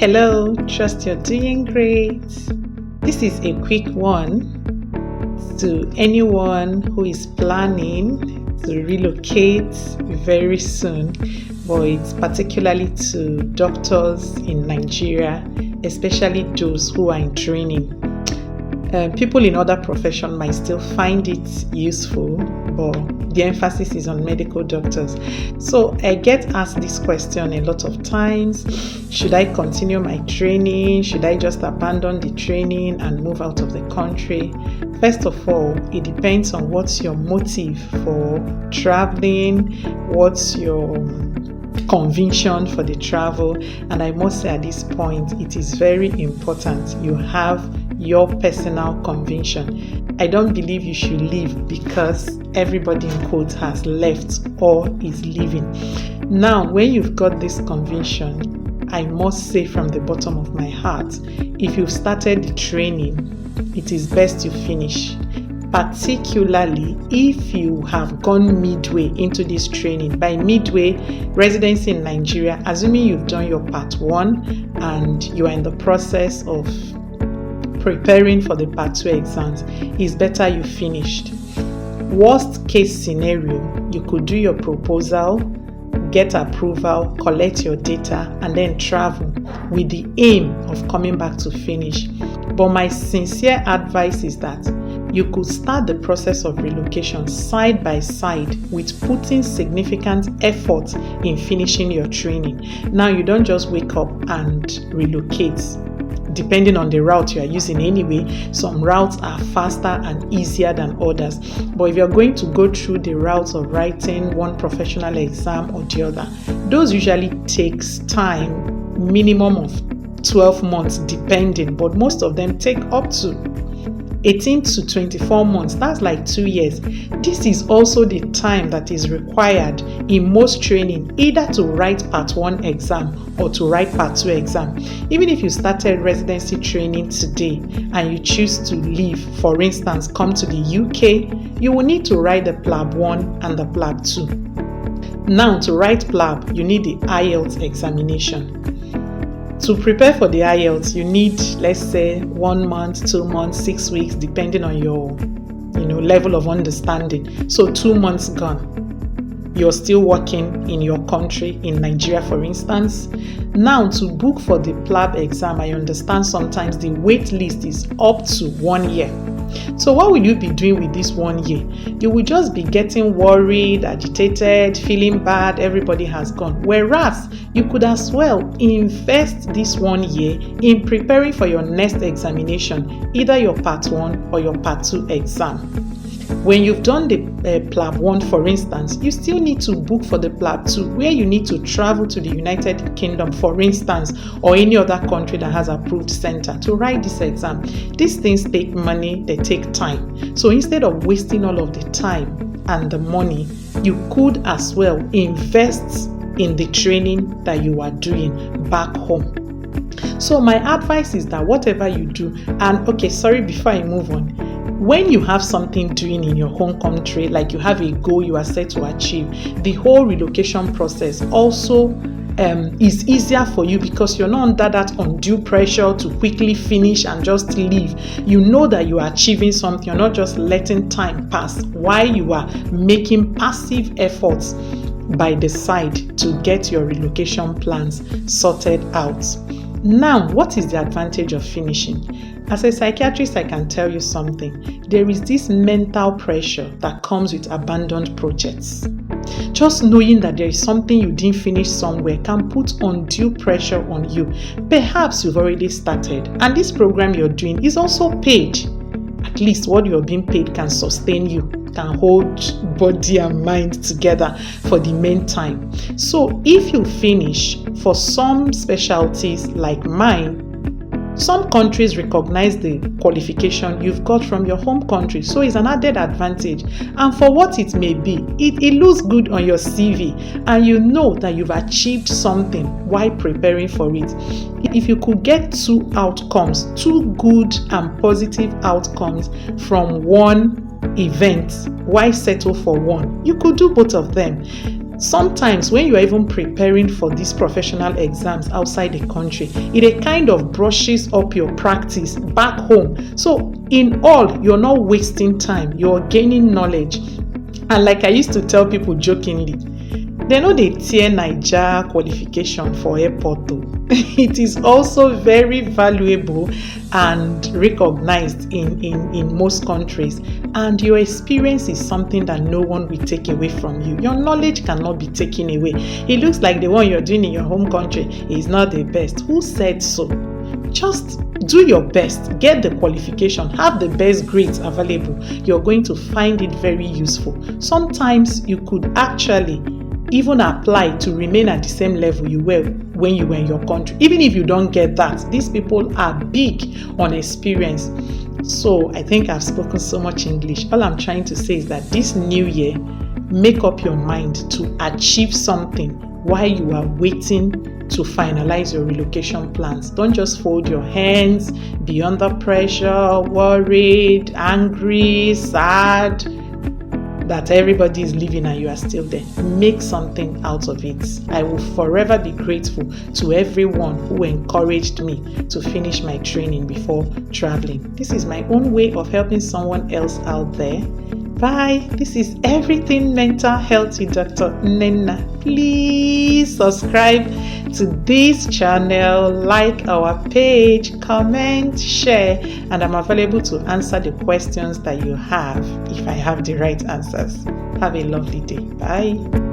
Hello, trust you're doing great. This is a quick one to anyone who is planning to relocate very soon, but it's particularly to doctors in Nigeria, especially those who are in training. People in other professions might still find it useful, but the emphasis is on medical doctors. So I get asked this question a lot of times. Should I continue my training? Should I just abandon the training and move out of the country? First of all, it depends on what's your motive for traveling, what's your conviction for the travel. And I must say at this point, it is very important you have your personal conviction. I don't believe you should leave because everybody in quotes has left or is leaving. Now, when you've got this conviction, I must say from the bottom of my heart, if you've started the training, it is best you finish. Particularly if you have gone midway into this training. By midway, residency in Nigeria, assuming you've done your part 1 and you are in the process of preparing for the part 2 exams, it's better you finished. Worst case scenario, you could do your proposal, get approval, collect your data, and then travel with the aim of coming back to finish. But my sincere advice is that you could start the process of relocation side by side with putting significant effort in finishing your training. Now, you don't just wake up and relocate. Depending on the route you are using anyway, some routes are faster and easier than others. But if you're going to go through the routes of writing one professional exam or the other, those usually takes time, minimum of 12 months depending, but most of them take up to 18 to 24 months. That's like 2 years. This is also the time that is required in most training, either to write part 1 exam or to write part 2 exam. Even if you started residency training today and you choose to leave, for instance, come to the UK, you will need to write the PLAB 1 and the PLAB 2. Now, to write PLAB, you need the IELTS examination. To prepare for the IELTS, you need, let's say, 1 month, 2 months, 6 weeks, depending on your, level of understanding. So 2 months gone. You're still working in your country, in Nigeria, for instance. Now, to book for the PLAB exam, I understand sometimes the wait list is up to 1 year. So what will you be doing with this 1 year? You will just be getting worried, agitated, feeling bad, everybody has gone. Whereas you could as well invest this 1 year in preparing for your next examination, either your part 1 or your part 2 exam. When you've done the PLAB 1, for instance, you still need to book for the PLAB 2, where you need to travel to the United Kingdom, for instance, or any other country that has approved center to write this exam. These things take money, they take time. So instead of wasting all of the time and the money, you could as well invest in the training that you are doing back home. So my advice is that whatever you do, and before I move on, when you have something doing in your home country, like you have a goal you are set to achieve, the whole relocation process also is easier for you because you're not under that undue pressure to quickly finish and just leave. You know that you are achieving something. You're not just letting time pass while you are making passive efforts by the side to get your relocation plans sorted out. Now, what is the advantage of finishing? As a psychiatrist, I can tell you something. There is this mental pressure that comes with abandoned projects. Just knowing that there is something you didn't finish somewhere can put undue pressure on you. Perhaps you've already started, and this program you're doing is also paid. At least what you're being paid can sustain you, can hold body and mind together for the meantime. So if you finish, for some specialties like mine, some countries recognize the qualification you've got from your home country, so it's an added advantage. And for what it may be, it looks good on your CV, and you know that you've achieved something while preparing for it. If you could get 2 outcomes, 2 good and positive outcomes from one event, why settle for one? You could do both of them. Sometimes when you are even preparing for these professional exams outside the country, it kind of brushes up your practice back home. So in all, you're not wasting time, you're gaining knowledge. And like I used to tell people jokingly, they know they tear Naija qualification for airport though. It is also very valuable and recognized in most countries. And your experience is something that no one will take away from you. Your knowledge cannot be taken away. It looks like the one you're doing in your home country is not the best. Who said so? Just do your best, get the qualification, have the best grades available. You're going to find it very useful. Sometimes you could actually even apply to remain at the same level you were when you were in your country. Even if you don't get that, these people are big on experience. So I think I've spoken so much English. All I'm trying to say is that this new year, make up your mind to achieve something while you are waiting to finalize your relocation plans. Don't just fold your hands, be under pressure, worried, angry, sad that everybody is leaving and you are still there. Make something out of it. I will forever be grateful to everyone who encouraged me to finish my training before traveling. This is my own way of helping someone else out there. Bye. This is Everything Mental Health with Dr. Nnenna. Please subscribe to this channel, like our page, comment, share, and I'm available to answer the questions that you have if I have the right answers. Have a lovely day. Bye.